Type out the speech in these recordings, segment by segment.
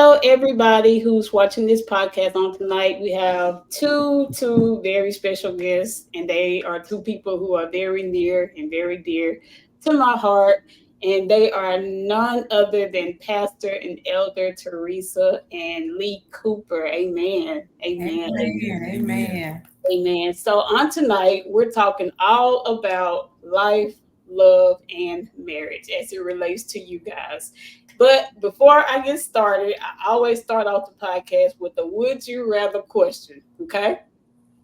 Hello, everybody who's watching this podcast on tonight. We have two very special guests, and they are two people who are very near and very dear to my heart. And they are none other than Pastor and Elder Teresa and Lee Cooper. Amen. Amen. Amen. Amen. Amen. So on tonight, we're talking all about life, love, and marriage as it relates to you guys. But before I get started, I always start off the podcast with a would you rather question. Okay.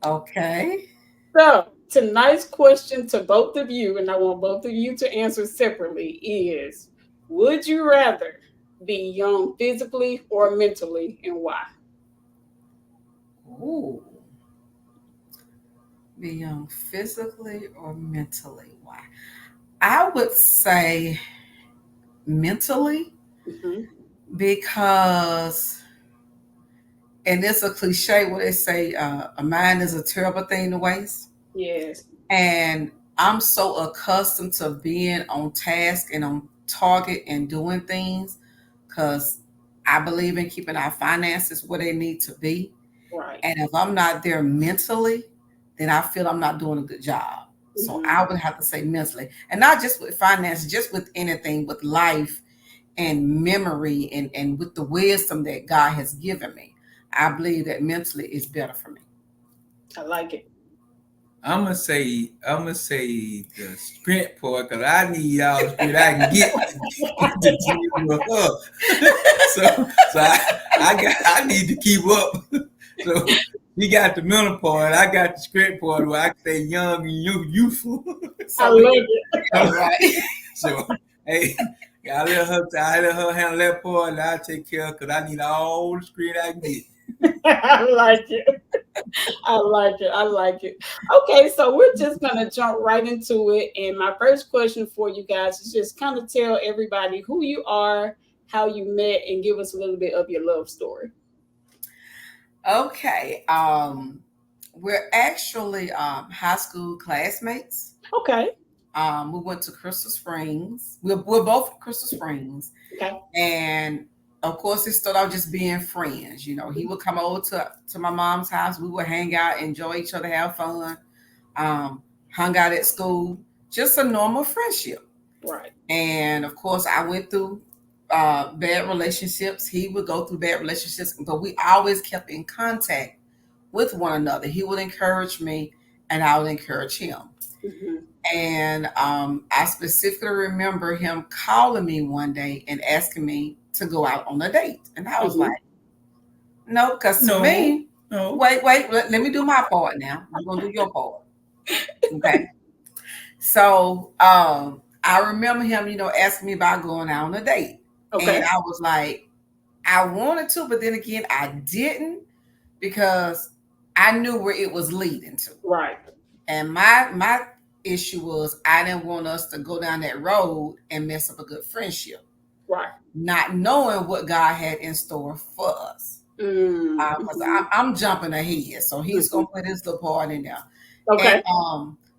Okay. So tonight's question to both of you, and I want both of you to answer separately, is would you rather be young physically or mentally, and why? Ooh. Be young physically or mentally? Why? I would say mentally Hmm. because, and it's a cliche where they say a mind is a terrible thing to waste. Yes. And I'm so accustomed to being on task and on target and doing things because I believe in keeping our finances where they need to be. Right. And if I'm not there mentally, then I feel I'm not doing a good job. So Hmm. I would have to say mentally, and not just with finance, just with anything, with life and memory and with the wisdom that God has given me. I believe that mentally is better for me. I like it. I'm gonna say the strength part because I need all the strength I can get to deal with her. So I need to keep up. So he got the mental part, I got the strength part where I can stay young and youthful. I So love we, it. all right. So hey, I let her handle that part, and I take care because I need all the strength I can get. I like it. I like it. I like it. Okay, so we're just gonna jump right into it. And my first question for you guys is just kind of tell everybody who you are, how you met, and give us a little bit of your love story. Okay. We're actually high school classmates. Okay. We went to Crystal Springs. We're both from Crystal Springs, Okay. and of course, it started out just being friends. You know, he would come over to my mom's house. We would hang out, enjoy each other, have fun. Hung out at school, just a normal friendship. Right. And of course, I went through bad relationships. He would go through bad relationships, but we always kept in contact with one another. He would encourage me, and I would encourage him. Hmm. And I specifically remember him calling me one day and asking me to go out on a date. And I was Hmm. like, no, because to No, me, no. wait, let me do my part now. You're going to do your part. Okay. So I remember him, asking me about going out on a date. And Okay. I was like, I wanted to, but then again, I didn't because I knew where it was leading to. Right. And my issue was I didn't want us to go down that road and mess up a good friendship, Right. not knowing what God had in store for us. Because Mm-hmm. I'm jumping ahead, so he's Hmm. gonna put his little part in there, and Okay.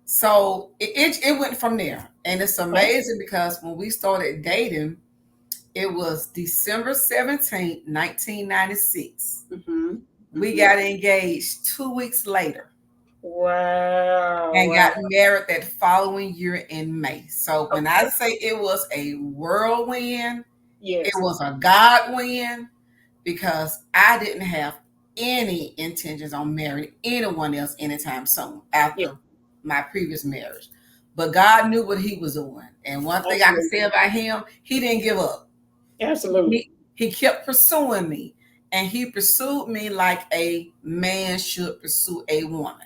so it went from there, and it's Okay. amazing because when we started dating, it was December 17th, 1996. Hmm. We Hmm. got engaged 2 weeks later Wow. and Wow. got married that following year in May. So when I Okay. say it was a whirlwind, it Yes. was a God win because I didn't have any intentions on marrying anyone else anytime soon Yeah. after my previous marriage. But God knew what he was doing. And one thing I can Absolutely. say about him, he didn't give up. Absolutely. He kept pursuing me. And he pursued me like a man should pursue a woman.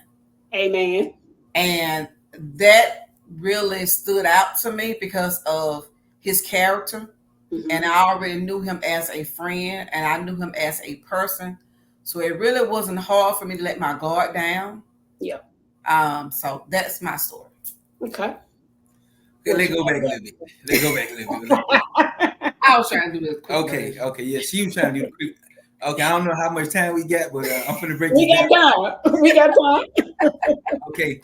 Amen. And that really stood out to me because of his character. And Hmm. I already knew him as a friend and I knew him as a person. So it really wasn't hard for me to let my guard down. Yeah. So that's my story. Okay. Okay, What let's you go back a little bit. Let's go back a little bit. got? I was trying to do the quick Okay, version. okay, yeah. She was trying to do the quick. Okay, I don't know how much time we got, but I'm gonna break this We down. got time. We got time. Okay,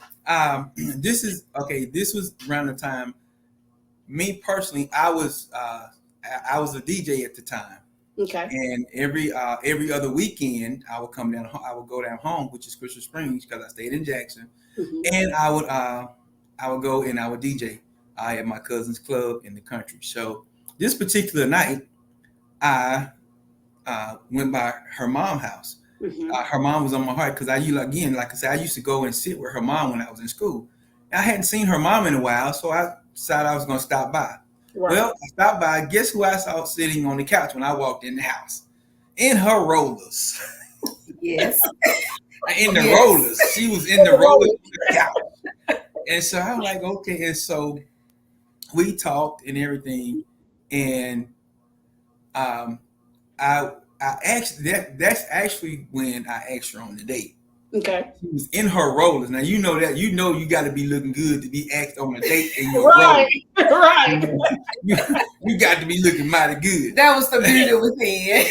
this is okay. This was around the time. Me personally, I was a DJ at the time. Okay. And every other weekend, I would come down. I would go down home, which is Crystal Springs, because I stayed in Jackson, Mm-hmm. and I would go and I would DJ at my cousin's club in the country. So this particular night, I went by her mom's house. Mm-hmm. Her mom was on my heart because again, like I said, I used to go and sit with her mom when I was in school. I hadn't seen her mom in a while, so I decided I was going to stop by. Right. Well, I stopped by. Guess who I saw sitting on the couch when I walked in the house? In her rollers. Yes. In the Yes. rollers. She was in the rollers on the couch. And so I'm like, okay. And so we talked and everything. And um, I actually that's actually when I asked her on the date. Okay. She was in her rollers. Now you got to be looking good to be asked on a date in your Right. rollers. Right. You, you got to be looking mighty good. That was the beauty within.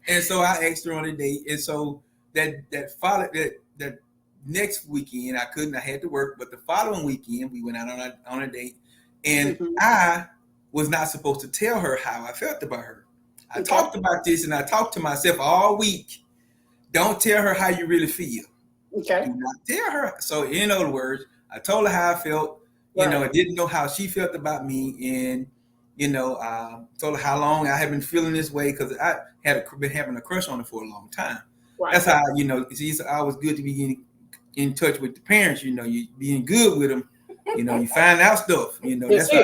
And so I asked her on a date. And so that next weekend I had to work, but the following weekend we went out on a date, and Mhm. I was not supposed to tell her how I felt about her. I Okay. talked about this and I talked to myself all week. Don't tell her how you really feel. Okay. Do not tell her. So in other words, I told her how I felt. Right. I didn't know how she felt about me, and told her how long I had been feeling this way because I had been having a crush on her for a long time. Right. That's how it's always good to be in touch with the parents. You being good with them. You find out stuff. That's how.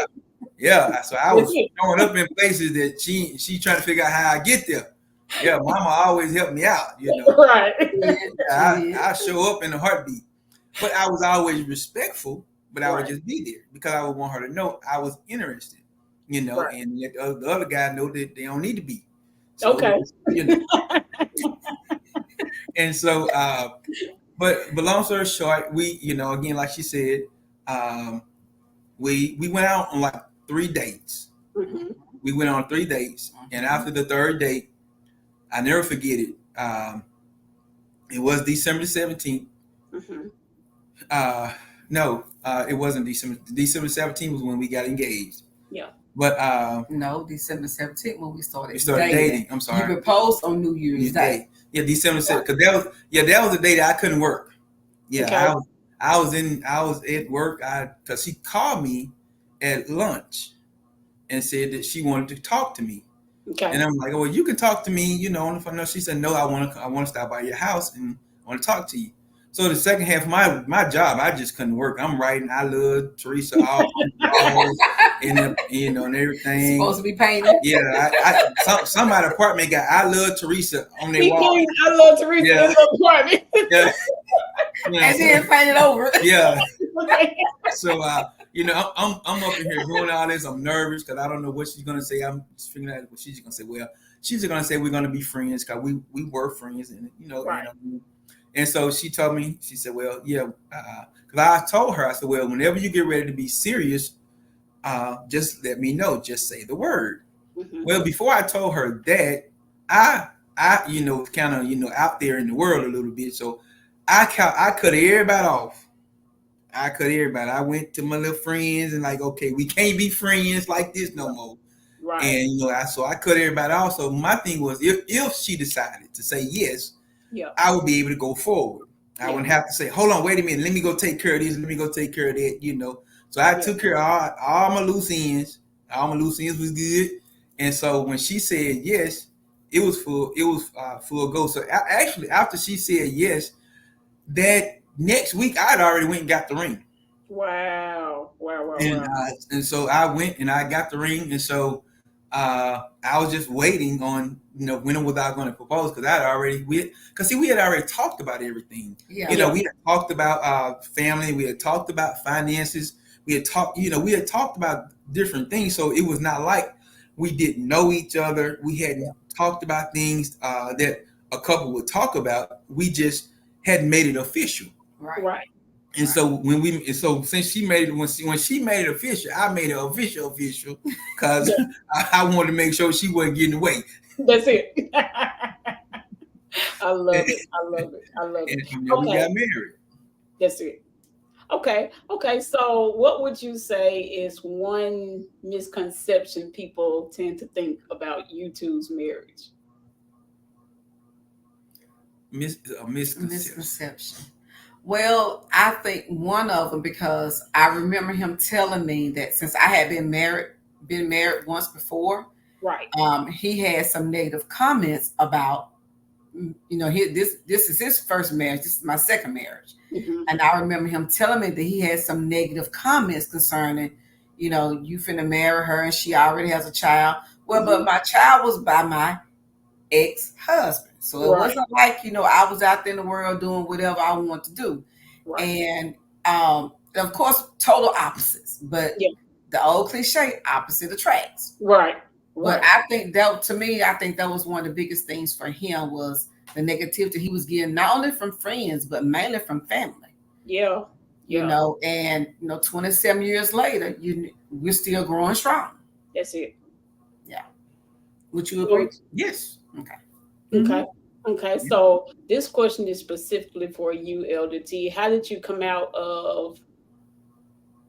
Yeah. So I was growing up in places that she trying to figure out how I get there. Yeah, Mama always helped me out. Right. I show up in a heartbeat, but I was always respectful. But I would Right. just be there because I would want her to know I was interested. Right. And let the other guy know that they don't need to be. So, Okay. And so, but long story short, we, again, like she said, we went out on like 3 dates. Mm-hmm. We went on 3 dates, and after the third date, I never forget it. It was December 17th. Mm-hmm. No, it wasn't December. December 17th was when we got engaged. Yeah. But No, December 17th when we we started started dating. I'm You sorry. proposed on New Year's Day. Yeah, December 7th. Because that was the day that I couldn't work. Yeah, Okay. I was at work. Because she called me at lunch and said that she wanted to talk to me. Okay. And I'm like, well, you can talk to me, on the phone. No, she said, no, I want to stop by your house and I want to talk to you. So the second half of my job, I just couldn't work. I'm writing, I love Teresa all walls and and everything. Supposed to be painted. Yeah, somebody apartment got I love Teresa on their Me wall. too. I love Teresa Yeah. in the apartment. Yeah. And then paint it over. Yeah. Okay. So I'm up in here doing all this. I'm nervous because I don't know what she's gonna say. I'm just figuring out what she's gonna say. Well, she's gonna say we're gonna be friends because we were friends, and Right. and so she told me, she said, well, yeah, because I told her, I said, well, whenever you get ready to be serious, just let me know. Just say the word. Mm-hmm. Well, before I told her that, I kind of out there in the world a little bit, so I cut everybody off. I cut everybody. I went to my little friends and like, okay, we can't be friends like this no more. Right. And so I cut everybody off. So my thing was, if she decided to say yes, Yeah. I would be able to go forward. I wouldn't have to say, hold on, wait a minute, let me go take care of this, let me go take care of that. So I took care of all my loose ends. All my loose ends was good. And so when she said yes, it was full go. So actually, after she said yes, that next week I'd already went and got the ring. Wow. And so I went and I got the ring, and so I was just waiting on when was I going to propose because we had already talked about everything. Yeah. We had talked about family, we had talked about finances, we had talked about different things. So it was not like we didn't know each other. We hadn't talked about things that a couple would talk about. We just hadn't made it official. Right. And so since she made it when she made it official, I made it official because I wanted to make sure she wasn't getting away. That's it. I love it. And then we got married. That's it. Okay. Okay. So, what would you say is one misconception people tend to think about you two's marriage? A misconception. Misconception. Well, I think one of them, because I remember him telling me that since I had been married once before, Right. he had some negative comments about, this is his first marriage. This is my second marriage, Mm-hmm. and I remember him telling me that he had some negative comments concerning, you finna marry her and she already has a child. Well, but Mm-hmm. my child was by my ex-husband. So it Right. wasn't like, I was out there in the world doing whatever I wanted to do. Right. And of course, total opposites. But Yeah. the old cliche, opposite attracts. Right. But Right. I think that, to me, I think that was one of the biggest things for him, was the negativity he was getting, not only from friends, but mainly from family. Yeah. Yeah. And 27 years later, we're still growing strong. That's it. Yeah. Would you agree? So, Yes. Okay. okay. Okay. So, this question is specifically for you, Elder T. How did you come out of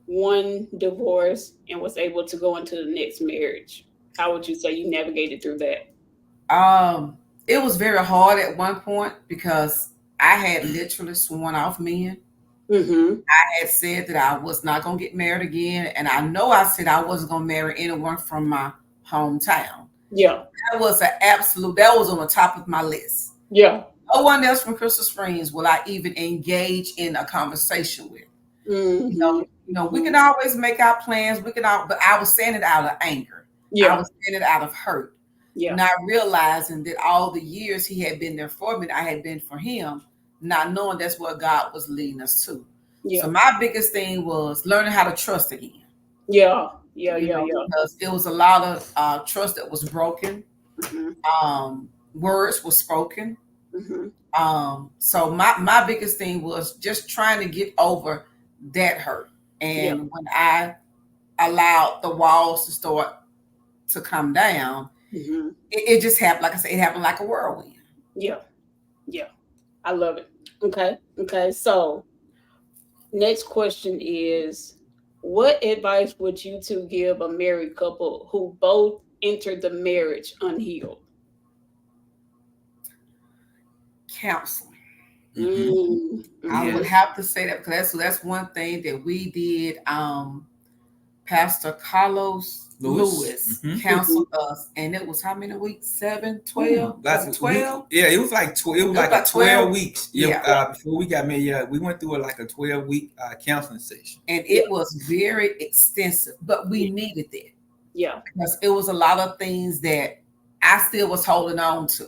one divorce and was able to go into the next marriage? How would you say you navigated through that? Um, it was very hard at one point because I had literally sworn off men. Mm-hmm. I had said that I was not going to get married again, and I know I said I wasn't going to marry anyone from my hometown. Yeah. That was an absolute. That was on the top of my list. Yeah. No one else from Crystal Springs will I even engage in a conversation with. Mm-hmm. We can always make our plans. We can all, but I was saying it out of anger. I Yeah. was saying it out of hurt, Yeah. not realizing that all the years he had been there for me, I had been for him, not knowing that's what God was leading us to. Yeah. So my biggest thing was learning how to trust again. Yeah. Yeah. Yeah. Yeah. Because it was a lot of trust that was broken. Mm-hmm. Words were spoken. Mm-hmm. So my biggest thing was just trying to get over that hurt. Yeah. And when I allowed the walls to start to come down, Mm-hmm. it just happened. Like I said, it happened like a whirlwind. Yeah. Yeah. I love it. Okay. Okay. So, next question is, what advice would you two give a married couple who both entered the marriage unhealed? Counseling. Mm-hmm. I would Mm-hmm. have to say that because that's one thing that we did. Pastor Carlos Lewis Mm-hmm. counseled us, and it was how many weeks? 7, 12? Was it 12? Yeah, it was like it was like like a 12 12. weeks. Yeah. Before we got married, yeah, we went through like a 12-week counseling session, And it was very extensive, but we needed that Yeah. because it was a lot of things that I still was holding on to.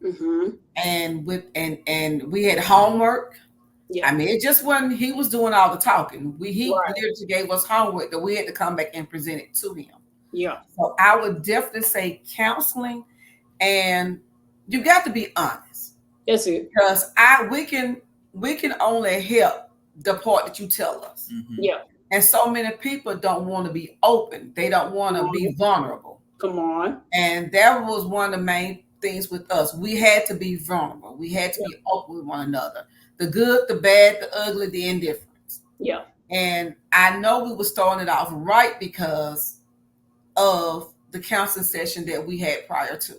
Mm-hmm. And we had homework. Yeah. I mean, it just wasn't he was doing all the talking. He Right. literally gave us homework that we had to come back and present it to him. Yeah. So I would definitely say counseling, and you got to be honest That's it. because we can only help the part that you tell us. Mm-hmm. Yeah. And so many people don't want to be open. They don't want to be vulnerable. Come on. And that was one of the main things with us. We had to be vulnerable. We had to be open with one another. The good, the bad, the ugly, the indifference. Yeah. And I know we were starting it off right because of the counseling session that we had prior to.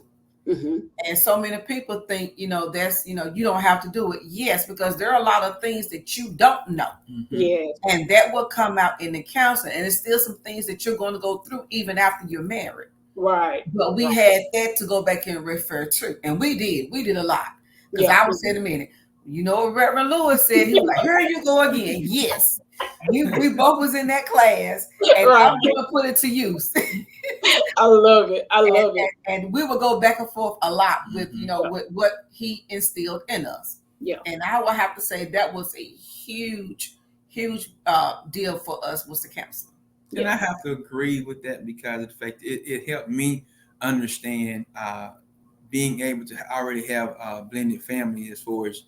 Mm-hmm. And so many people think, that's, you don't have to do it. Yes, because there are a lot of things that you don't know. Mm-hmm. Yeah. And that will come out in the counseling. And it's still some things that you're going to go through even after you're married. Right. But we had that to go back and refer to. And we did a lot. Because I was in a minute. You know what Reverend Lewis said? He was like, here you go again. Yes. We both was in that class. And Right. I'm going to put it to use. I love it. I love it. And we would go back and forth a lot with, with what he instilled in us. Yeah. And I would have to say that was a huge deal for us, was the counseling. And I have to agree with that because of the fact it helped me understand being able to already have a blended family as far as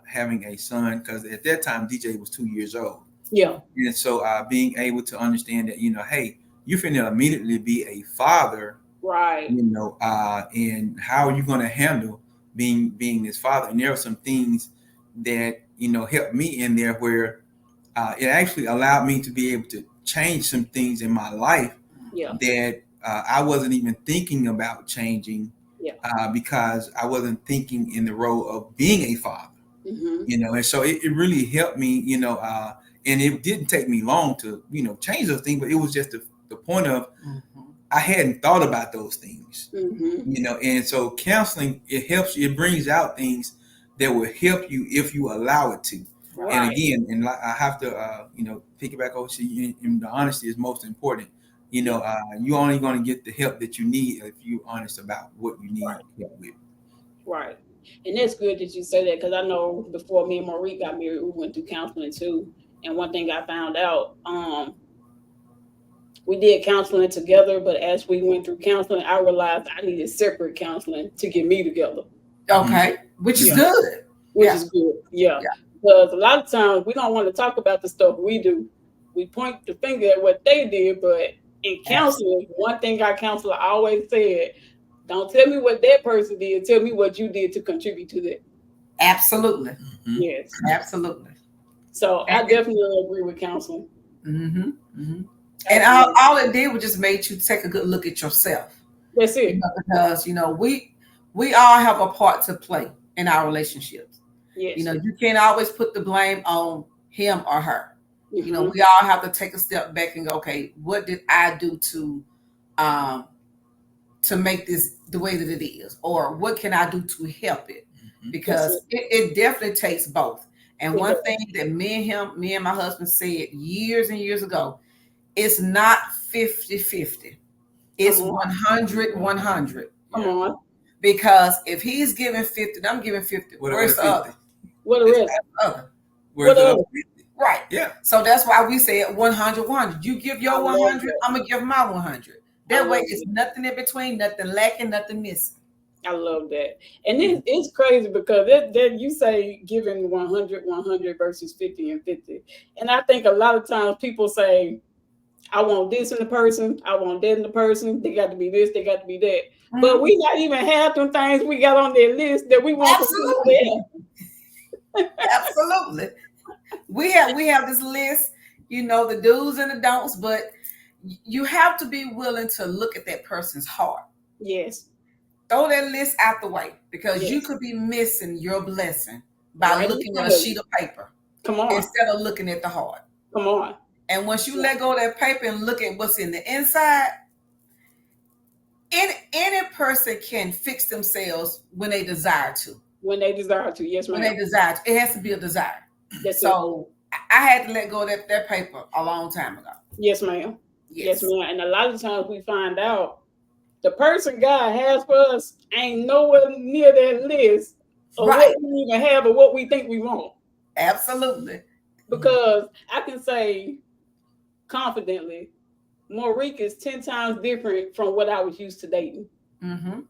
having a son, because at that time DJ was 2 years old. Yeah. And so being able to understand that, hey, you're finna immediately be a father, right? And how are you going to handle being this father? And there are some things that helped me in there where it actually allowed me to be able to change some things in my life Yeah. that I wasn't even thinking about changing Yeah. because I wasn't thinking in the role of being a father. Mm-hmm. And so it really helped me, and it didn't take me long to, change those things, but it was just the point of I hadn't thought about those things, Mm-hmm. and so counseling, it helps you, it brings out things that will help you if you allow it to. And Right. again, and I have to, piggyback over to you, and the honesty is most important. Yeah. You're only going to get the help that you need if you're honest about what you need Right. help with. Right. And that's good that you say that, because I know before me and Marie got married, we went through counseling too. And one thing I found out, we did counseling together, but as we went through counseling, I realized I needed separate counseling to get me together. Okay, which is Yeah. good. Which Yeah, is good. Yeah. yeah, Because a lot of times we don't want to talk about the stuff we do. We point the finger at what they did, but in absolutely. counseling, one thing our counselor always said, don't tell me what that person did, tell me what you did to contribute to that. Absolutely. Mm-hmm. Yes. Absolutely. So I definitely agree with counseling. Mm-hmm, mm-hmm. And Absolutely. all it did was just made you take a good look at yourself. That's it. Because we all have a part to play in our relationships. Yes. You can't always put the blame on him or her. Mm-hmm. We all have to take a step back and go, okay, what did I do um to make this the way that it is, or what can I do to help it? That's Because it. it definitely takes both. And It one does. thing that me and my husband said years and years ago, it's not 50-50. Come It's on. 100-100. Come Yeah. on. Because if he's giving 50 and I'm giving 50, What where's the 50? other? What the It's rest? Other. where's What the other? other 50? Right. Yeah. So that's why we say 100-100. You give I your love 100, that. I'm gonna give my 100. I That way love it's that. nothing in between, nothing lacking, nothing missing. I love that. And it's crazy because that you say giving 100 versus 50 and 50. And I think a lot of times people say, I want this in the person, I want that in the person. They got to be this, they got to be that. But Mhm. we not even have them things we got on their list that we want from Absolutely. somebody else. Absolutely. We have this list, the do's and the don'ts, but you have to be willing to look at that person's heart. Yes. Throw that list out the way, because you Yes. could be missing your blessing by Right in looking at front a of sheet you. of paper Come on. instead of looking at the heart. Come on. And once you let go of that paper and look at what's in the inside, any person can fix themselves when they desire to. When they desire to. Yes, When they ma'am. desire to. It has to be a desire. That's it. So I had to let go of that paper a long time ago. Yes, ma'am. Yes, Yes. ma'am. And a lot of times we find out the person God has for us ain't nowhere near that list of Right. what we even have or what we think we want. Absolutely. Because I can say confidently, Maurice is 10 times different from what I was used to dating. Mm-hmm.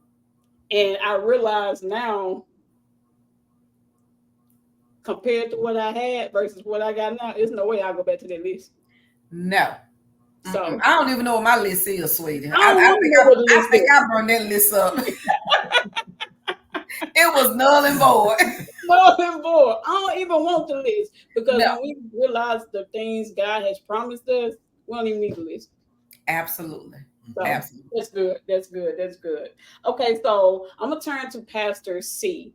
And I realize now, compared to what I had versus what I got now, there's no way I'll go back to that list. No. So I don't even know what my list is, sweetie. I don't want to know what the I list think is. I burned that list up. It was null and void. No, and boy, I don't even want the list, because No. when we realize the things God has promised us, we don't even need the list. Absolutely. So Absolutely. that's good. That's good. That's good. Okay, so I'm gonna turn to Pastor C.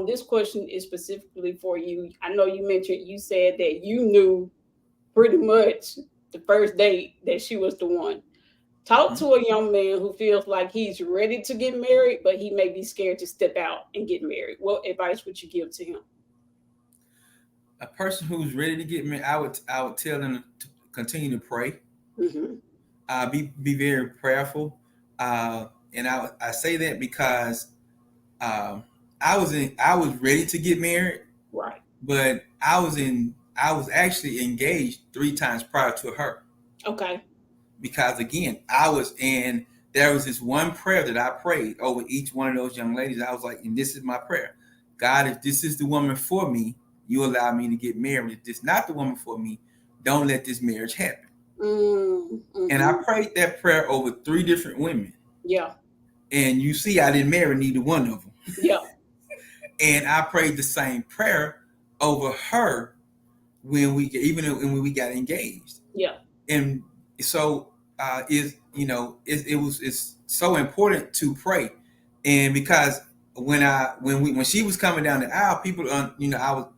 This question is specifically for you. I know you said that you knew pretty much the first date that she was the one. Talk to a young man who feels like he's ready to get married, but he may be scared to step out and get married. What advice would you give to him? A person who's ready to get married, I would tell them to continue to pray. Mm-hmm. Be very prayerful, and I say that because um, I was ready to get married, Right. but I was actually engaged 3 times prior to her. Okay. Because again, I was in. There was this one prayer that I prayed over each one of those young ladies. I was like, and this is my prayer: God, if this is the woman for me, you allow me to get married. If this is not the woman for me, don't let this marriage happen. Mm-hmm. And I prayed that prayer over 3 different women. Yeah. And you see, I didn't marry neither one of them. Yeah. And I prayed the same prayer over her when we even when we got engaged. Yeah. And so is it's so important to pray. And because when she was coming down the aisle, people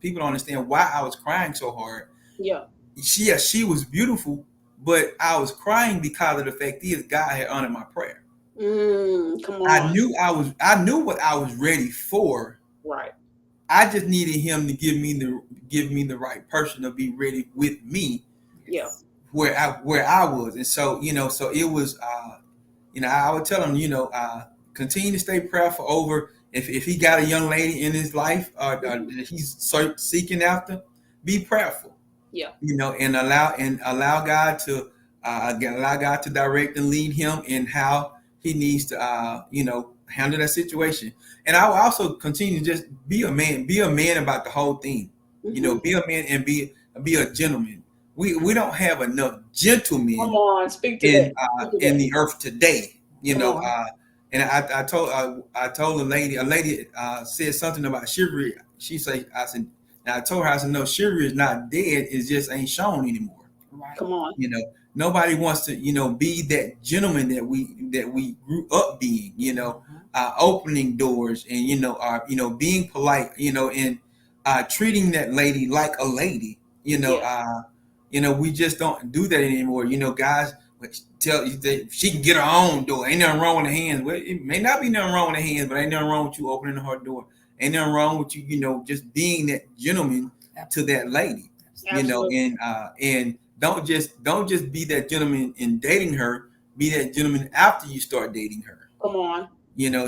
people don't understand why I was crying so hard. Yeah. She was beautiful, but I was crying because of the fact is God had honored my prayer. Come on. I knew what I was ready for. Right. I just needed him to give me the right person to be ready with me. Yeah. Where I was. And so so it was I would tell him continue to stay prayerful over if he got a young lady in his life that he's seeking after, be prayerful. Yeah. And allow God to direct and lead him in how he needs to handle that situation. And I will also continue to just be a man about the whole thing. Be a man and be a gentleman. We don't have enough gentlemen Come on, speak to in that. in the earth today. Come on. And I told a lady said something about chivalry. She said, and I told her, I said, no, chivalry is not dead. It just ain't shown anymore. Right. Come on. Nobody wants to be that gentleman that we grew up being. Opening doors and being polite. And treating that lady like a lady. We just don't do that anymore. Guys tell you that she can get her own door. Ain't nothing wrong with the hands. Well, it may not be nothing wrong with the hands, but ain't nothing wrong with you opening her door. Ain't nothing wrong with you, just being that gentleman to that lady. Absolutely. And don't just be that gentleman in dating her. Be that gentleman after you start dating her. Come on.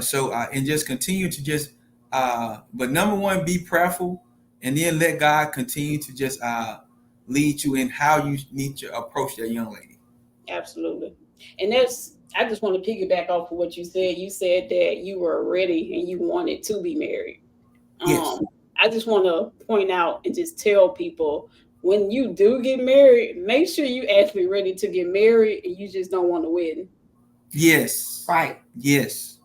So and just continue to just but number one, be prayerful, and then let God continue to just lead you in how you need to approach that young lady. Absolutely. And I just want to piggyback off of what you said. You said that you were ready and you wanted to be married. Yes. I just want to point out and just tell people, when you do get married, make sure you actually ready to get married and you just don't want a wedding. Yes. Right. Yes.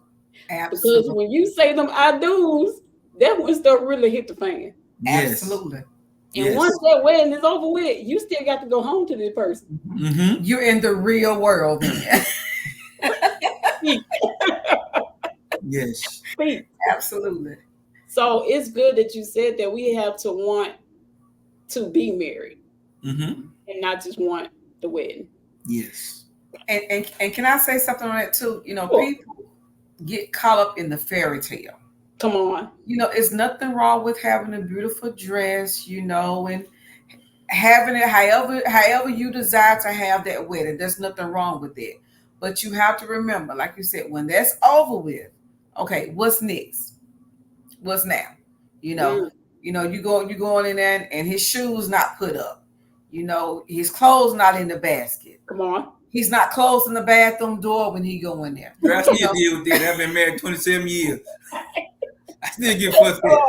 Absolutely. Because when you say them I do's, that when stuff really hit the fan. Yes. Absolutely. And Yes. once that wedding is over with, you still got to go home to this person. Mm-hmm. You're in the real world then. Yes. Absolutely. So it's good that you said that we have to want to be married Mm-hmm. and not just want the wedding. Yes. And can I say something on that too? Sure. People get caught up in the fairy tale. Come on. It's nothing wrong with having a beautiful dress, and having it however you desire to have that wedding. There's nothing wrong with that. But you have to remember, like you said, when that's over with, okay, what's next? What's now? You going in there and his shoes not put up. His clothes not in the basket. Come on. He's not closing the bathroom door when he go in there. I still deal with that. I've been married 27 years. I still get frustrated.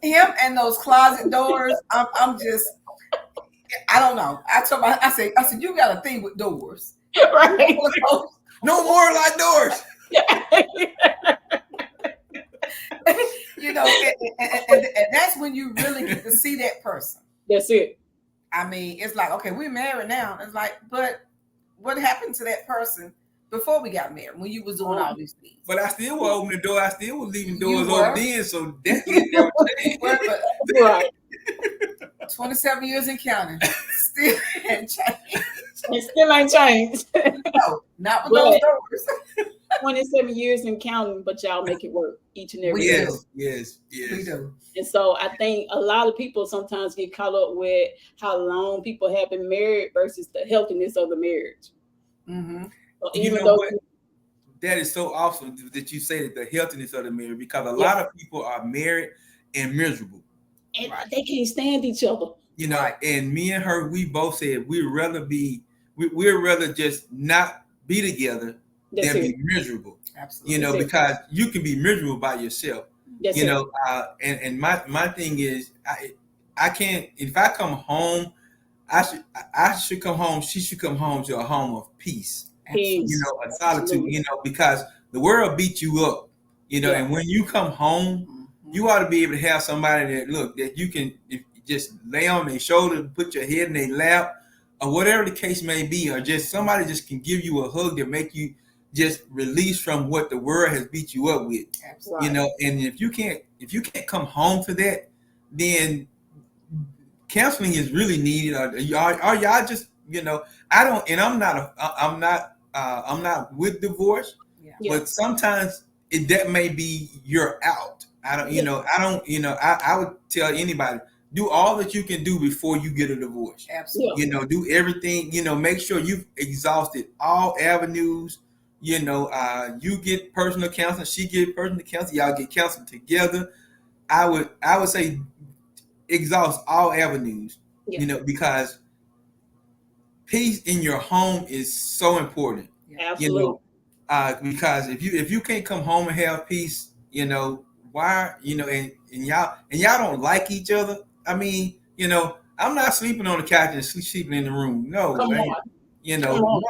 Him and those closet doors. I'm just, I don't know. I said, you got a thing with doors. Right. No more like doors. And that's when you really get to see that person. That's it. I mean, it's like, okay, we're married now. It's like, but what happened to that person before we got married when you was doing all these things? But I still will open the door. I still was leaving doors open then. So that's never changed. Right. 27 years and counting. Still ain't changed. It still ain't changed. No, not with those doors. 27 years and counting, but y'all make it work each and every day. Yes. We do. And so I think a lot of people sometimes get caught up with how long people have been married versus the healthiness of the marriage. Mm-hmm. So You know what? That is so awesome that you say that the healthiness of the marriage, because a lot of people are married and miserable. And they can't stand each other. And me and her, we both said we'd rather just not be together than be miserable. Absolutely. Because you can be miserable by yourself. And my thing is, I can't. If I come home, I should come home. She should come home to a home of peace. Peace. A solitude. Because the world beat you up. And when you come home, you ought to be able to have somebody that look that you can just lay on their shoulder, put your head in their lap, or whatever the case may be, or just somebody just can give you a hug that make you just release from what the world has beat you up with. Absolutely. And if you can't come home to that, then counseling is really needed. Or y'all just I don't, and I'm not with divorce, Yeah. but sometimes that may be your out. I would tell anybody, do all that you can do before you get a divorce. Absolutely. Do everything. Make sure you've exhausted all avenues. You get personal counseling, she get personal counseling, y'all get counseling together. I would say exhaust all avenues. Because peace in your home is so important. Absolutely. Because if you can't come home and have peace, why, and y'all don't like each other. I mean, I'm not sleeping on the couch and sleeping in the room. No, Come man. on. Come on.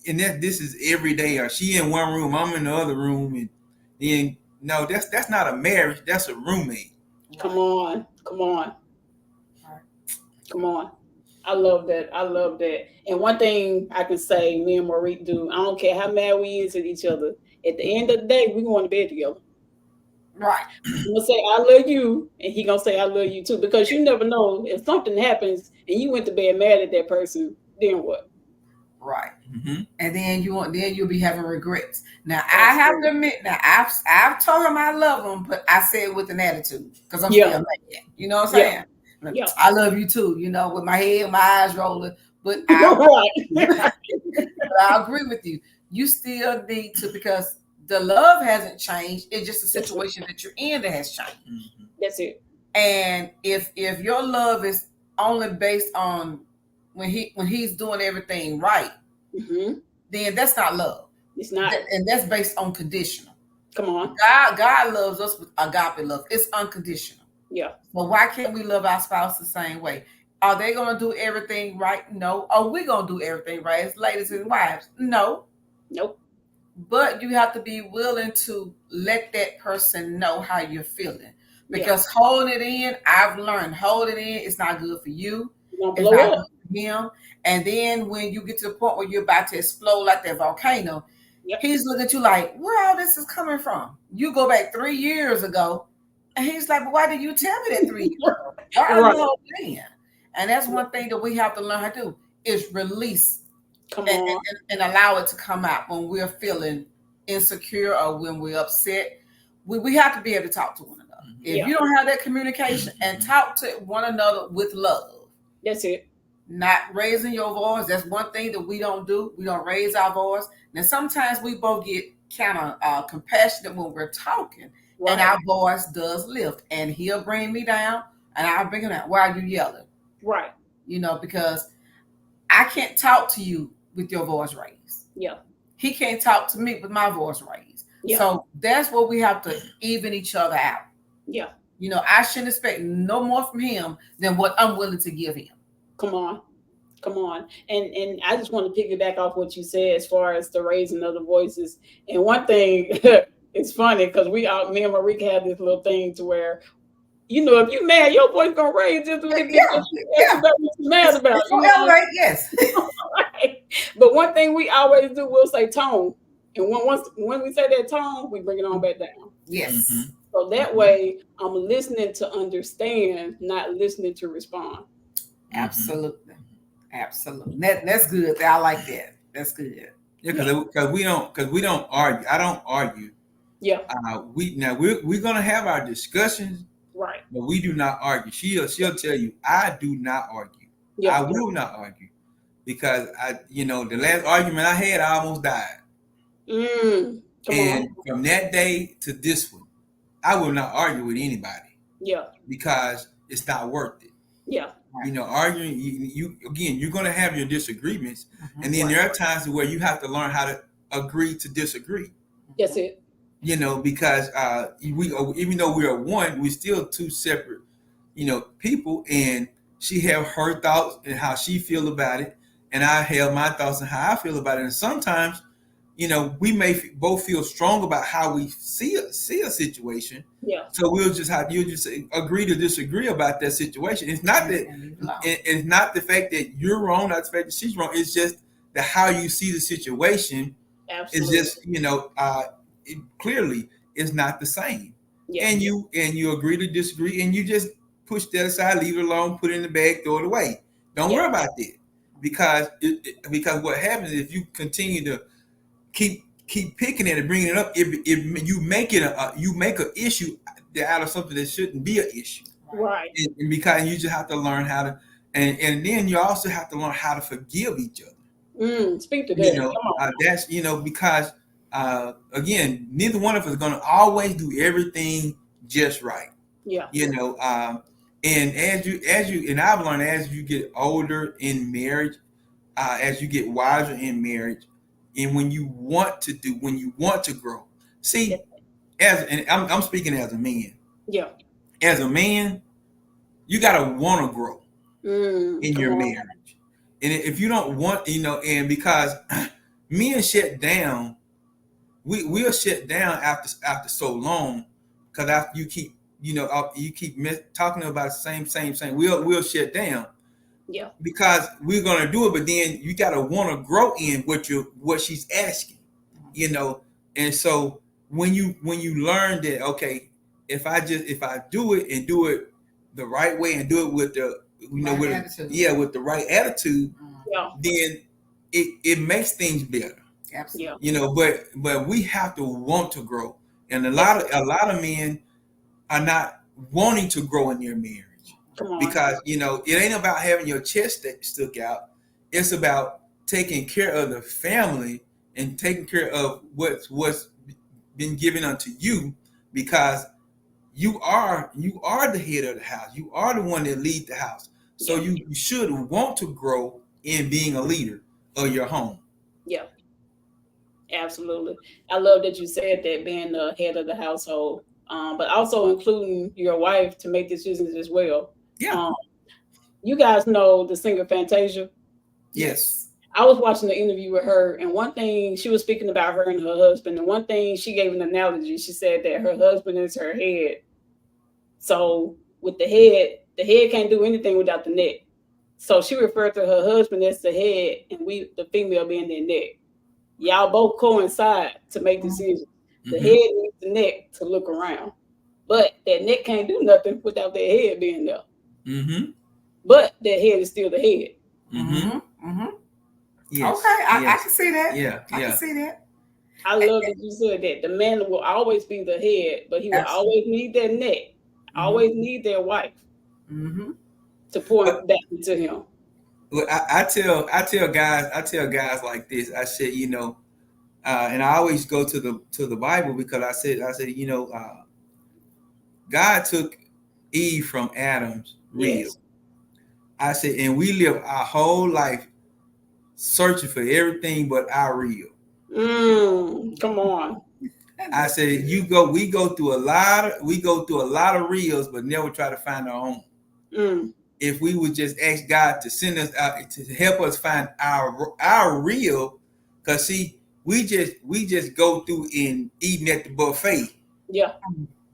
And this is every day. Or she in one room, I'm in the other room, and then no, that's not a marriage. That's a roommate. Come on. Come on. Come on. I love that. I love that. And one thing I can say, me and Marie do, I don't care how mad we is at each other. At the end of the day, we going to bed together. Right. I'm gonna say I love you, and he gonna say I love you too, because you never know if something happens and you went to bed mad at that person. Then what? Right. Mm-hmm. And then you'll be having regrets. Now I have to admit, now I've told him I love him, but I say it with an attitude because I'm still mad. You know what I'm saying? Yeah. I love you too. With my head, my eyes rolling, but Right. I agree with you. You still need to, because the love hasn't changed. It's just the situation that you're in that has changed. Mm-hmm. That's it. And if your love is only based on when he's doing everything right, Mm-hmm. then that's not love. It's not. And that's based on conditional. Come on. God loves us with agape love. It's unconditional. Yeah. But why can't we love our spouse the same way? Are they going to do everything right? No. Are we going to do everything right as ladies and wives? No. Nope. But you have to be willing to let that person know how you're feeling. Because holding it in, I've learned, holding it in, it's not good for you. It's not good for him. And then when you get to the point where you're about to explode like that volcano, he's looking at you like, where all this is coming from? You go back 3 years ago, and he's like, but why did you tell me that 3 years ago? Why are you holding in? And that's one thing that we have to learn how to do, is release. And allow it to come out when we're feeling insecure or when we're upset. We have to be able to talk to one another. If you don't have that communication and talk to one another with love. That's it. Not raising your voice. That's one thing that we don't do. We don't raise our voice. Now, sometimes we both get kind of compassionate when we're talking, and our voice does lift. And he'll bring me down, and I'll bring him down. Why are you yelling? Right. Because I can't talk to you with your voice raised. Yeah. He can't talk to me with my voice raised. Yeah. So that's what we have to even each other out. Yeah. I shouldn't expect no more from him than what I'm willing to give him. Come on. And I just want to piggyback off what you said as far as the raising of the voices. And one thing, it's funny because me and Marika have this little thing to where, if you're mad, your voice gonna raise just a little bit. What you're mad about. Yes. Right. But one thing we always do, we'll say tone. And when we say that tone, we bring it on back down. Yes. Mm-hmm. So that way I'm listening to understand, not listening to respond. Absolutely. That's good. I like that. That's good. Yeah, because we don't argue. I don't argue. Yeah. We're gonna have our discussions. Right. But we do not argue. She'll tell you, I do not argue. Yeah. I will not argue. Because the last argument I had, I almost died. From that day to this one, I will not argue with anybody. Yeah. Because it's not worth it. Yeah. Arguing, you're going to have your disagreements. Mm-hmm. And then there are times where you have to learn how to agree to disagree. That's it. Because even though we are one, we're still two separate, people. And she have her thoughts and how she feel about it. And I have my thoughts and how I feel about it. And sometimes we may both feel strong about how we see a situation. Yeah. So you'll just agree to disagree about that situation. It's not that it's not the fact that you're wrong, not the fact that she's wrong. It's just the how you see the situation is Absolutely. just clearly is not the same. Yeah. And you agree to disagree, and you just push that aside, leave it alone, put it in the bag, throw it away. Don't Yeah. worry about that, because what happens is if you continue to keep picking it and bringing it up, you make it you make an issue out of something that shouldn't be an issue. Right. And because you just have to learn how to, and then you also have to learn how to forgive each other. Speak to that. Come on. That's because again, neither one of us is going to always do everything just right. Yeah. And and I've learned as you get older in marriage, as you get wiser in marriage, and when you want to grow. See, and I'm speaking as a man. Yeah. As a man, you gotta want to grow in Come your on. marriage, and if you don't want, and because men shut down, we'll shut down after so long, because after you keep talking about the same, we'll shut down. Yeah. Because we're gonna do it, but then you gotta want to grow in what she's asking, and so when you learn that, okay, if I do it and do it the right way and do it with the with the right attitude, Yeah. then it makes things better. Absolutely. But we have to want to grow, and a lot of men are not wanting to grow in their marriage. Come on. Because it ain't about having your chest stuck out. It's about taking care of the family and taking care of what's been given unto you, because you are the head of the house. You are the one that leads the house. So you should want to grow in being a leader of your home. Yeah. Absolutely. I love that you said that, being the head of the household, but also including your wife to make decisions as well. Yeah. You guys know the singer Fantasia. Yes. I was watching the interview with her, and one thing she was speaking about her and her husband, and one thing she gave an analogy. She said that her husband is her head. So with the head can't do anything without the neck. So she referred to her husband as the head, and we, the female, being their neck. Y'all both coincide to make decisions. The Mm-hmm. head needs the neck to look around, but that neck can't do nothing without their head being there. Mm-hmm. But that head is still the head. Mm-hmm. Mm-hmm. Yes. Okay, I Yes. can see that. Yeah. I Yeah. can see that. I love that you said that. The man will always be the head, but he will Absolutely. always need that neck, always need their wife Mm-hmm. to point back into him. Well, I tell guys like this. I said, and I always go to the Bible, because I said, God took Eve from Adam's rib. Yes. I said, and we live our whole life searching for everything but our rib. Come on. I said, we go through a lot of reels, but never try to find our own. If we would just ask God to send us out to help us find our real, because see, we just go through in eating at the buffet, Yeah.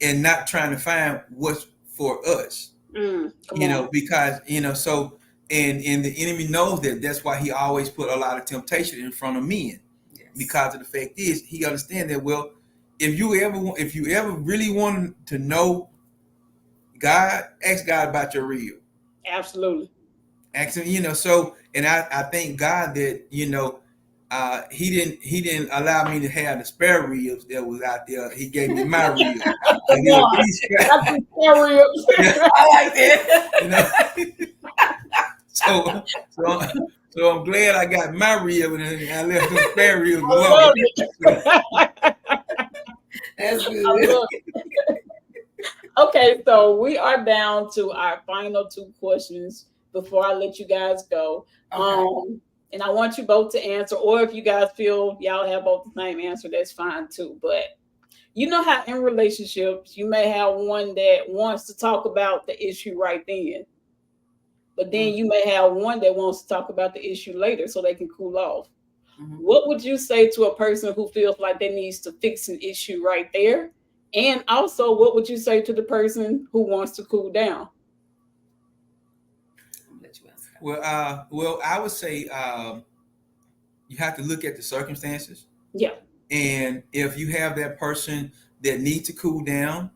and not trying to find what's for us. Come on. Because so, and the enemy knows that. That's why he always put a lot of temptation in front of men. Yes. Because of the fact is, he understands that, well, if you ever really want to know God, ask God about your real. Absolutely. Ask him, so, and I thank God that, he didn't allow me to have the spare ribs that was out there. He gave me my ribs. Come on. That's the spare ribs. I like that. So I'm glad I got my rib, and I left the spare ribs I alone. love it. That's I good. love it. Okay, so we are down to our final two questions before I let you guys go. Okay. And I want you both to answer, or if you guys feel y'all have both the same answer, that's fine too. But you know how in relationships you may have one that wants to talk about the issue right then, but then you may have one that wants to talk about the issue later so they can cool off. Mhm. What would you say to a person who feels like they needs to fix an issue right there? And also, what would you say to the person who wants to cool down? I'm gonna let you answer that. Well, I would say you have to look at the circumstances, Yeah. and if you have that person that needs to cool down,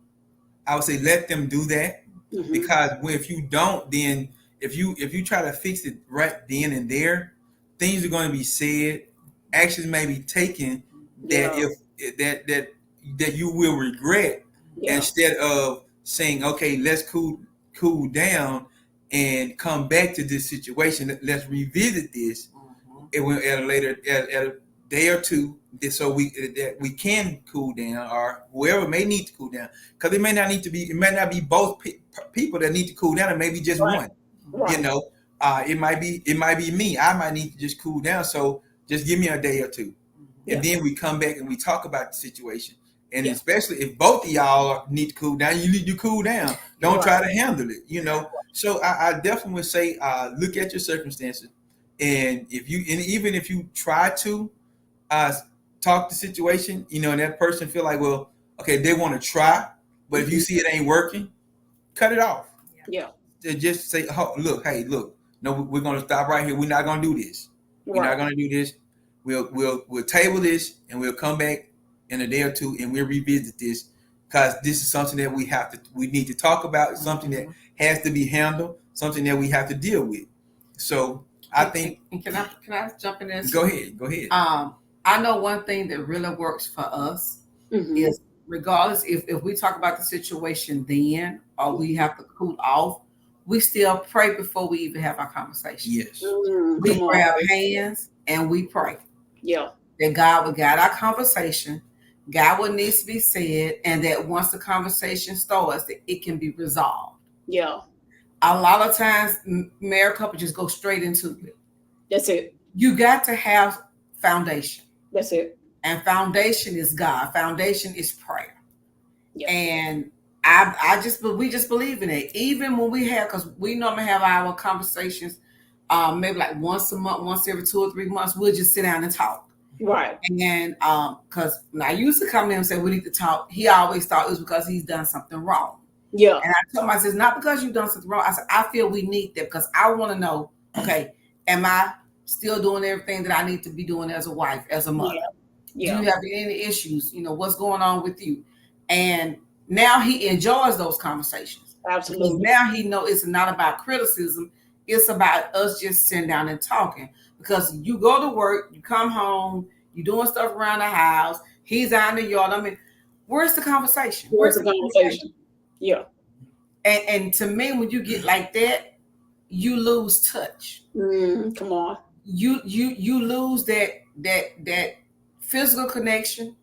I would say let them do that, Hmm. because if you don't, then if you try to fix it right then and there, things are going to be said, actions may be taken that Yeah. if that that that you will regret, Yeah. instead of saying, okay, let's cool down and come back to this situation. Let's revisit this Mhm. it will at a later at a day or two, so we can cool down, or whoever may need to cool down, because it may not be both people that need to cool down. It may be just Right. one. you Right. know it might be me. I might need to just cool down, so just give me a day or two, and Yeah. then we come back and we talk about the situation. And Yeah. especially if both of y'all need to cool down, you need to cool down. Don't Right. try to handle it. So I definitely would say, look at your circumstances, and even if you try to uh, talk the situation, and that person feel like, well, okay, they want to try, but if you Hmm. see it ain't working, cut it off. Yeah. Just say, oh, look, hey, look, no, we're gonna stop right here. We're not gonna do this. We're not Right. gonna do this. We'll table this, and we'll come back in a day or two, and we'll revisit this, because this is something that we need to talk about. It's something that Mhm. has to be handled, something that we have to deal with. So I think, And can I jump in there go too? ahead, go ahead. I know one thing that really works for us Hmm. is, regardless if we talk about the situation then or we have to cool off, we still pray before we even have our conversation. Yes. We Come on. grab hands and we pray Yeah. that God will guide our conversation, guide what needs to be said, and that once the conversation starts, that it can be resolved. Yeah. A lot of times, married couples just go straight into it. That's it. You got to have foundation, That's it. and foundation is God. Foundation is prayer, Yeah. and we just believe in it. Even when we have, because we normally have our conversations, maybe like once a month, once every 2 or 3 months, we'll just sit down and talk. Right. And because when I used to come in and say we need to talk, he always thought it was because he's done something wrong. Yeah. And I told him, I said, not because you've done something wrong. I said, I feel we need that because I want to know, okay, am I still doing everything that I need to be doing as a wife, as a mother? Yeah. Do Yeah. you have any issues? What's going on with you? And now he enjoys those conversations because Absolutely. now he knows it's not about criticism. It's about us just sitting down and talking. Because you go to work, you come home, you're doing stuff around the house, he's out in the yard. I mean, where's the conversation? Where's Where's the the communication? conversation? Yeah. And to me, when you get like that, you lose touch. Come on. You lose that physical connection.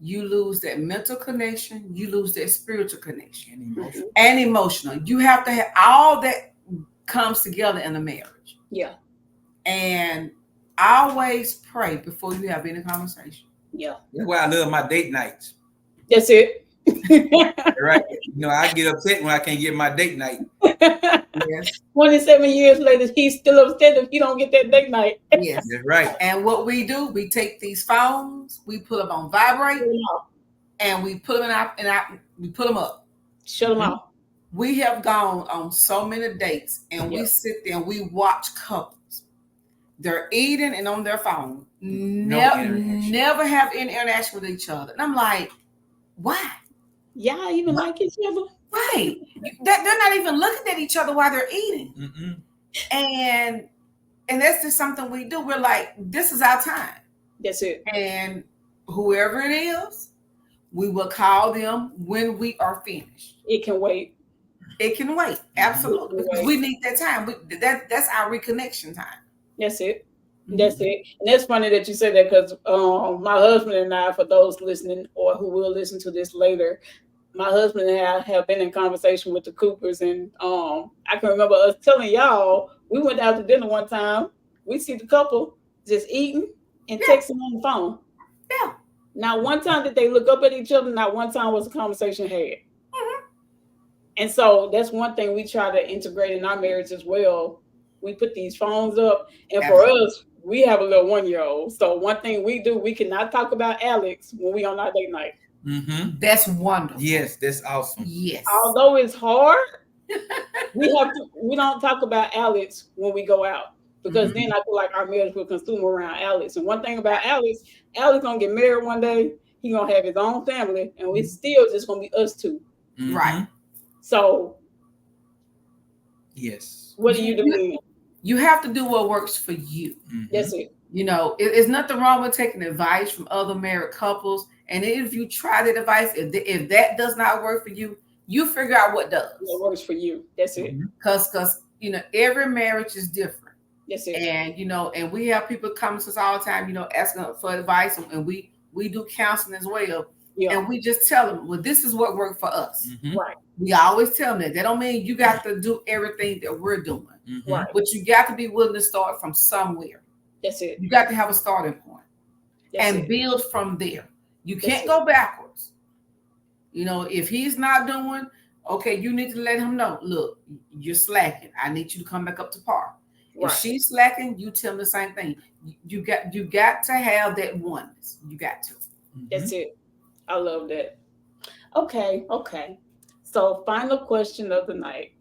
You lose that mental connection. You lose that spiritual connection And emotion. Hmm. and emotional. You have to have all that comes together in a marriage. Yeah. And always pray before you have any conversation. Yeah. That's why I love my date nights. That's it. Right? I get upset when I can't get my date night. Yes, 27 years later, he's still upset if he don't get that date night. yes. That's right. And what we do, we take these phones, we put them on vibrate, and we put them we put them up. Shut them Mhm. off. We have gone on so many dates, and Yeah. we sit there and we watch couples. They're eating and on their phone. interaction. Never have any interaction with each other. And I'm like, why? Y'all even like each other? Right. They're not even looking at each other while they're eating. Mm-mm. And that's just something we do. We're like, this is our time. That's it. And whoever it is, we will call them when we are finished. It can wait. It can wait, absolutely, It can because wait. we need that time. That's our reconnection time. That's it. That's it. And that's funny that you said that because my husband and I, for those listening or who will listen to this later, my husband and I have been in conversation with the Coopers, and I can remember us telling y'all we went out to dinner one time. We see the couple just eating and Yeah, texting on the phone. yeah. Not one time did they look up at each other. Not one time was a conversation had. Mhm. And so that's one thing we try to integrate in our marriage as well. We put these phones up, and for Absolutely. us, we have a little 1 year old. So one thing we do, we cannot talk about Alex when we on our date night. That's wonderful. Yes, that's awesome. Yes. Although it's hard, we don't talk about Alex when we go out. Because then I feel like our marriage will consume around Alex. And one thing about Alex gonna get married one day. He gonna have his own family, and we still just gonna be us two. Right. So yes, what do you do then? You have to do what works for you. That's it. You know, it's nothing wrong with taking advice from other married couples. And if you try that advice, if that does not work for you, you figure out what does. What works for you. That's it. Because you know, every marriage is different. That's it. And you know, and we have people coming to us all the time, you know, asking for advice, and we do counseling as well. Yeah. And we just tell them, well, this is what worked for us. Right. We always tell them that. That don't mean you got to do everything that we're doing. Right. But you got to be willing to start from somewhere. That's it. You got to have a starting point. That's and build from there. You can't go backwards. You know, if he's not doing, okay, you need to let him know, look, you're slacking. I need you to come back up to par. Right. If she's slacking, you tell them the same thing. You got to have that oneness. You got to. That's it. I love that. Okay. So final question of the night.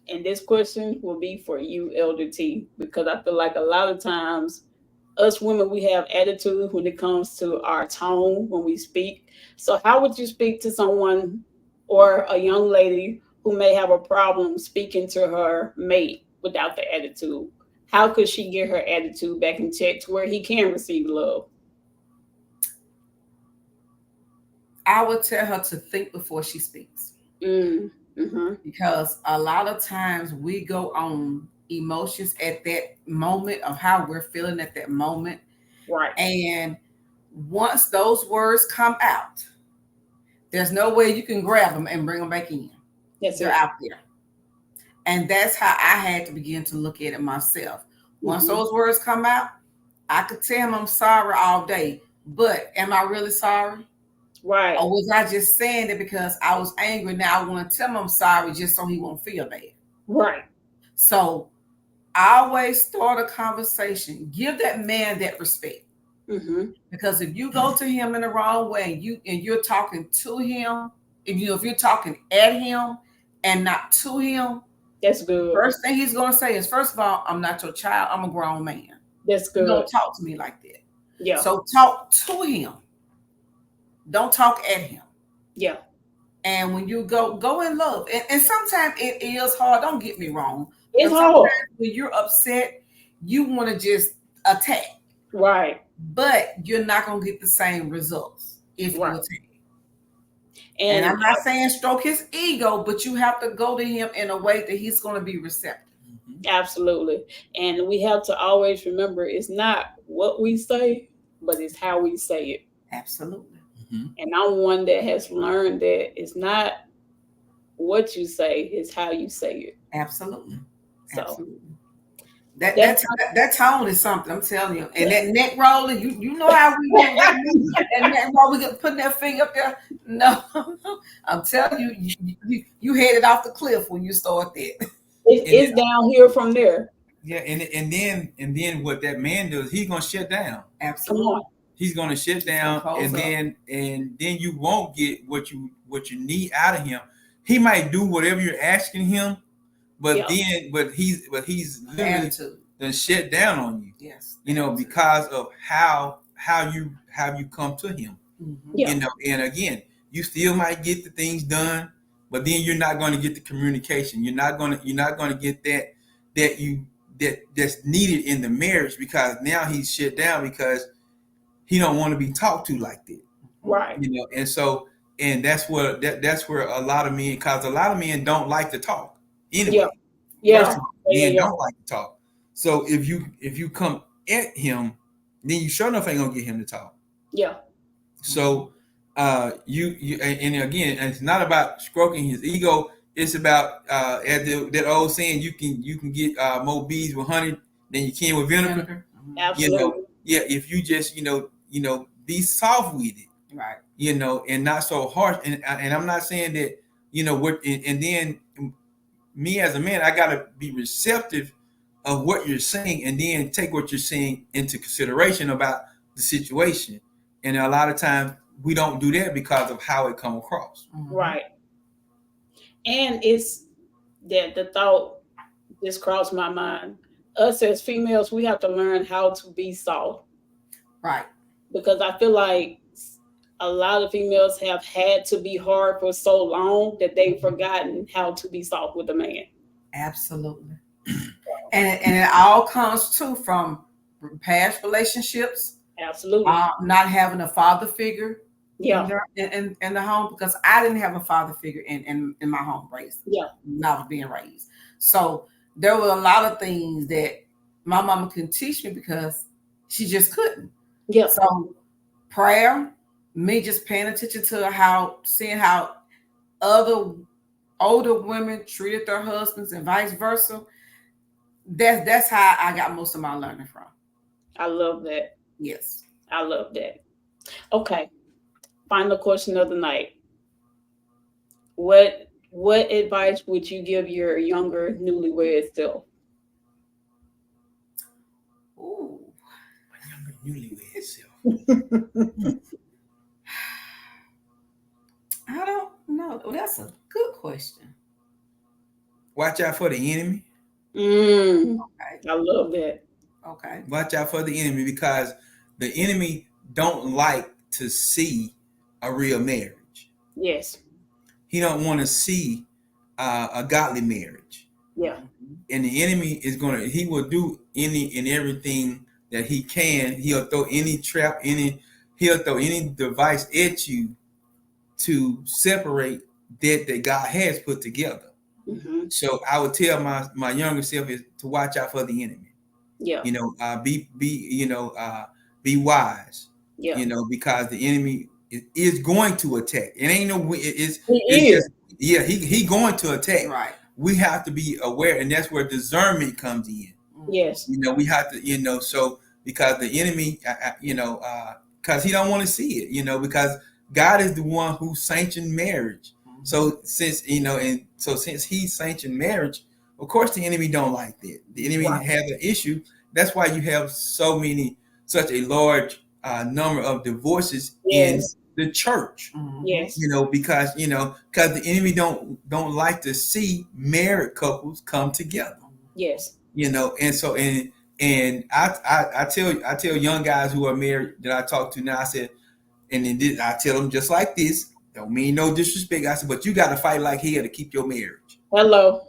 And this question will be for you, Elder T, because I feel like a lot of times us women, we have attitude when it comes to our tone when we speak. So how would you speak to someone or a young lady who may have a problem speaking to her mate without the attitude? How could she get her attitude back in check to where he can receive love? I would tell her to think before she speaks. Because a lot of times we go on emotions at that moment of how we're feeling at that moment. Right. And once those words come out, there's no way you can grab them and bring them back in. Yes, they're out there. And that's how I had to begin to look at it myself. Once those words come out, I could tell him I'm sorry all day, but am I really sorry? Right. Or was I just saying it because I was angry? Now I want to tell him I'm sorry just so he won't feel bad. Right. So always start a conversation. Give that man that respect. Because if you go to him in the wrong way and you're talking to him, if you're talking at him and not to him, that's good. First thing he's gonna say is, first of all, I'm not your child. I'm a grown man. That's good. You don't talk to me like that. Yeah. So talk to him. Don't talk at him. Yeah. And when you go in love, and sometimes it is hard. Don't get me wrong. It's hard. When you're upset, you want to just attack. Right. But you're not going to get the same results if you attack. And I'm not saying stroke his ego, but you have to go to him in a way that he's going to be receptive. Absolutely. And we have to always remember it's not what we say, but it's how we say it. Absolutely. And I'm one that has learned that it's not what you say, it's how you say it. Absolutely. So absolutely. That tone is something, I'm telling you. And that neck rolling, you know how we do that neck roll, we get putting that finger up there. No, I'm telling you headed off the cliff when you start that. It's downhill from there. Yeah, and then what that man does, he's gonna shut down. Absolutely. He's gonna shut down, and then you won't get what you need out of him. He might do whatever you're asking him, but he's literally done shut down on you. Yes, you know, because of how you come to him. You know, and again, you still might get the things done, but then you're not going to get the communication. You're not going to get that's needed in the marriage, because now he's shut down because he don't want to be talked to like that. Right. You know, and so that's where a lot of men, because a lot of men don't like to talk anyway. Men don't like to talk. So if you come at him, then you sure enough ain't gonna get him to talk. Yeah. So you and again, it's not about stroking his ego. It's about as that old saying, you can get more bees with honey than you can with vinegar. Absolutely. You know, yeah. If you just you know be soft with it, right? You know, and not so harsh. And I'm not saying that and then me as a man, I gotta be receptive of what you're saying, and then take what you're saying into consideration about the situation. And a lot of times we don't do that because of how it come across. Right. And it's that the thought just crossed my mind. Us as females, we have to learn how to be soft. Right. Because I feel like a lot of females have had to be hard for so long that they've forgotten how to be soft with a man. Absolutely. And it all comes too from past relationships, Absolutely. not having a father figure Yeah. in the home, because I didn't have a father figure in my home raised Yeah. when I was being raised. So there were a lot of things that my mama couldn't teach me because she just couldn't. Yeah. So prayer, me just paying attention to seeing how other older women treated their husbands and vice versa. That's how I got most of my learning from. I love that. Yes. I love that. Okay. Final question of the night. What advice would you give your younger newlywed self? Ooh. My younger newlywed self. I don't know. That's a good question. Watch out for the enemy. Okay. I love that. Okay. Watch out for the enemy, because the enemy don't like to see a real marriage. Yes. He don't want to see a godly marriage. Yeah. And the enemy he will do any and everything that he can. He'll throw any trap, he'll throw any device at you to separate that God has put together. Mm-hmm. So I would tell my younger self is to watch out for the enemy. Yeah. Be wise. Yeah. Because the enemy is going to attack. It ain't no. It's is. just he going to attack. Right. We have to be aware, and that's where discernment comes in. Yes. We have to, so because the enemy, because he don't want to see it, because God is the one who sanctioned marriage. So since he sanctioned marriage, of course the enemy don't like that. The enemy has an issue. That's why you have such a large number of divorces in the church. Yes. Because the enemy don't like to see married couples come together. Yes. And so and I tell young guys who are married that I talk to now, I said, and then I tell them just like this, don't mean no disrespect. I said, but you got to fight like hell to keep your marriage. Hello.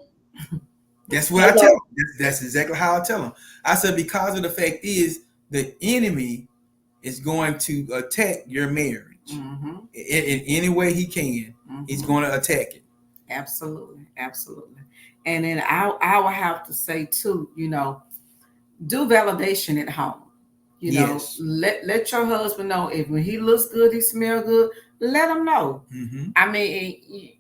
That's what I tell them. That's exactly how I tell them. I said, because of the fact is the enemy is going to attack your marriage in any way he can. He's going to attack it. Absolutely. And then I would have to say too, do validation at home. Let your husband know if when he looks good, he smells good. Let him know. I mean,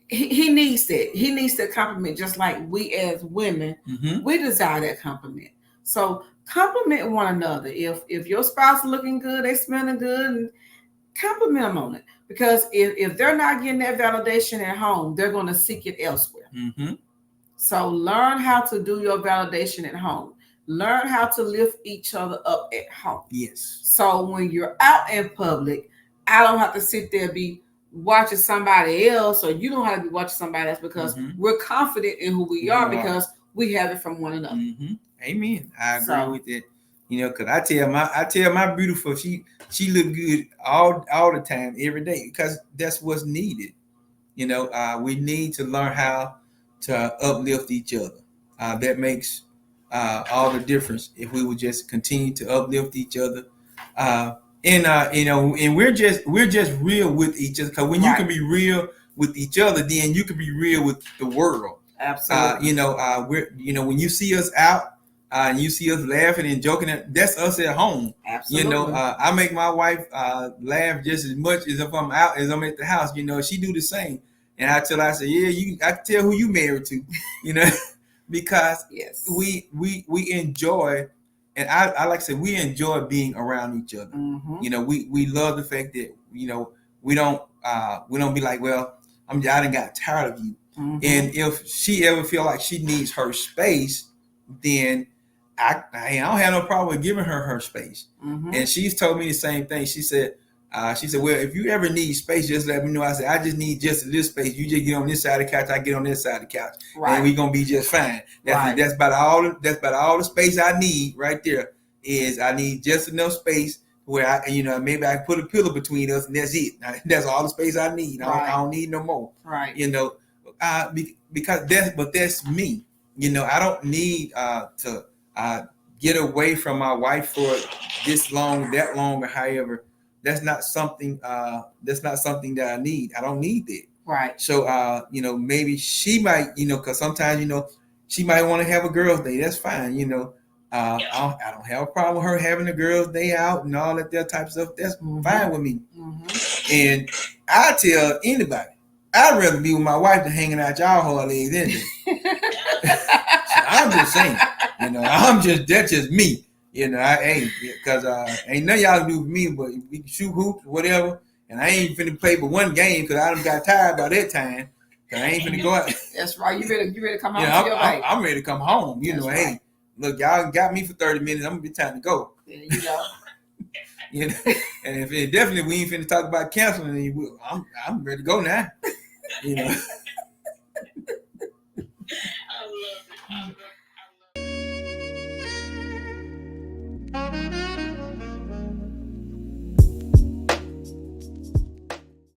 he needs that. He needs that compliment, just like we as women, we desire that compliment. So compliment one another. If your spouse is looking good, they smelling good, and compliment them on it. Because if they're not getting that validation at home, they're going to seek it elsewhere. So learn how to do your validation at home. Learn how to lift each other up at home. Yes. So when you're out in public, I don't have to sit there be watching somebody else, or you don't have to be watching somebody else, because we're confident in who we are because we have it from one another. Amen. I agree with that. Because I tell my beautiful, she look good all the time, every day, because that's what's needed. We need to learn how to uplift each other. That makes all the difference if we would just continue to uplift each other. And we're just real with each other, because when you can be real with each other, then you can be real with the world. Absolutely. When you see us out and you see us laughing and joking, that's us at home. Absolutely. I make my wife laugh just as much as if I'm out as I'm at the house. She do the same, and I say, yeah, I can tell who you married to, because we enjoy. And I like to say, we enjoy being around each other. We love the fact that we don't be like, well, I done got tired of you. And if she ever feel like she needs her space, then I don't have no problem with giving her space. Mm-hmm. And she's told me the same thing. She said, well, if you ever need space, just let me know. I said, I just need just this space. You just get on this side of the couch, I get on this side of the couch, Right. and we're gonna be just fine. Right. That's about all the space I need right there. Is I need just enough space where I maybe I can put a pillow between us, and that's it. That's all the space I need. I don't need no more. Right. Because that's me. I don't need to get away from my wife for this long, that long, or however. That's not something that I need. I don't need that. Right. So maybe she might, because sometimes she might want to have a girls' day. That's fine. I don't have a problem with her having a girls' day out and all that type of stuff. That's fine with me. Mm-hmm. And I tell anybody, I'd rather be with my wife than hanging out y'all holidays anyway. I'm just saying, that's just me. I ain't, because ain't nothing y'all can do for me, but we can shoot hoops or whatever. And I ain't finna play but one game because I done got tired by that time. Cause I ain't finna go out. That's right. You ready to come home to your baby. I'm ready to come home. Hey, look, y'all got me for 30 minutes. I'm gonna be time to go. There you go. And if it definitely we ain't finna talk about canceling, I'm ready to go now. I love it.